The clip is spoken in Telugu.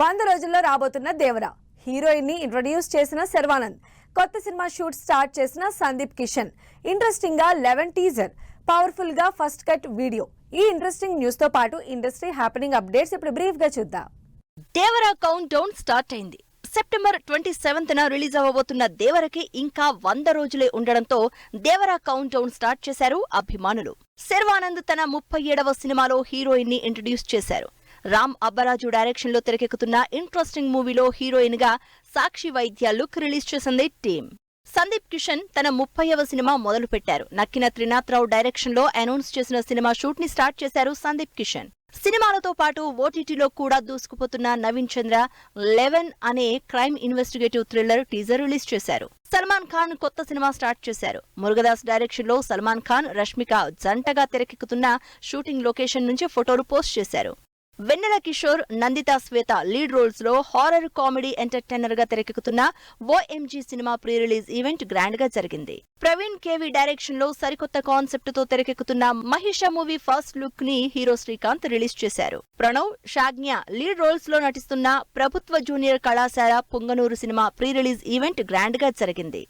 100 రోజుల్లో రాబోతున్న దేవరా హీరోయిన్ ని ఇంట్రొడ్యూస్ చేసిన శర్వానంద్, కొత్త సినిమా షూట్ స్టార్ట్ చేసిన సందీప్ కిషన్, ఇంట్రెస్టింగ్ గా 11 టీజర్, పవర్ఫుల్ గా ఫస్ట్ కట్ వీడియో. ఈ ఇంట్రెస్టింగ్ న్యూస్ తో పాటు ఇండస్ట్రీ హ్యాపెనింగ్ అప్డేట్స్ ఇప్పుడు బ్రీఫ్ గా చూద్దాం. దేవరా కౌంట్ డౌన్ స్టార్ట్ అయింది. సెప్టెంబర్ 27న రిలీజ్ అవ్వబోతున్న దేవరకి ఇంకా 100 రోజులే ఉండడంతో దేవరా కౌంట్ డౌన్ స్టార్ట్ చేశారు అభిమానులు. శర్వానంద్ తన 37వ సినిమాలో హీరోయిన్ ని ఇంట్రడ్యూస్ చేశారు. రామ్ అబ్బరాజు డైరెక్షన్ లో తెరకెక్కుతున్న ఇంట్రెస్టింగ్ మూవీలో హీరోయిన్ గా సాక్షి వైద్య లుక్ రిలీజ్ చేసింది టీమ్. సందీప్ కిషన్ తన 30వ సినిమా మొదలు పెట్టారు. నక్కిన త్రినాథరావు డైరెక్షన్ లో అనౌన్స్ చేసిన సినిమా షూట్ ని స్టార్ట్ చేశారు సందీప్ కిషన్. సినిమాలతో పాటు ఓటీటీలో కూడా దూసుకుపోతున్న నవీన్ చంద్ర 11 అనే crime investigative thriller teaser release చేశారు. సల్మాన్ ఖాన్ కొత్త సినిమా స్టార్ట్ చేశారు. మురుగదాస్ డైరెక్షన్ లో సల్మాన్ ఖాన్, రష్మిక జంటగా తెరకెక్కుతున్న షూటింగ్ లొకేషన్ నుంచి ఫోటోలు పోస్ట్ చేశారు. వెన్నెల కిషోర్, నందితా శ్వేత లీడ్ రోల్స్ లో హారర్ కామెడీ ఎంటర్టైనర్ గా తెరకెక్కుతున్న OMG cinema pre release event grand గా జరిగింది. ప్రవీణ్ కేవి డైరెక్షన్ లో సరికొత్త కాన్సెప్ట్ తో తెరకెక్కుతున్న మహిష మూవీ ఫస్ట్ లుక్ ని హీరో శ్రీకాంత్ రిలీజ్ చేశారు. ప్రణవ్, షాగ్న్య లీడ్ రోల్స్ లో నటిస్తున్న ప్రభుత్వ జూనియర్ కళాశాల Punganur cinema pre release event grand గా జరిగింది.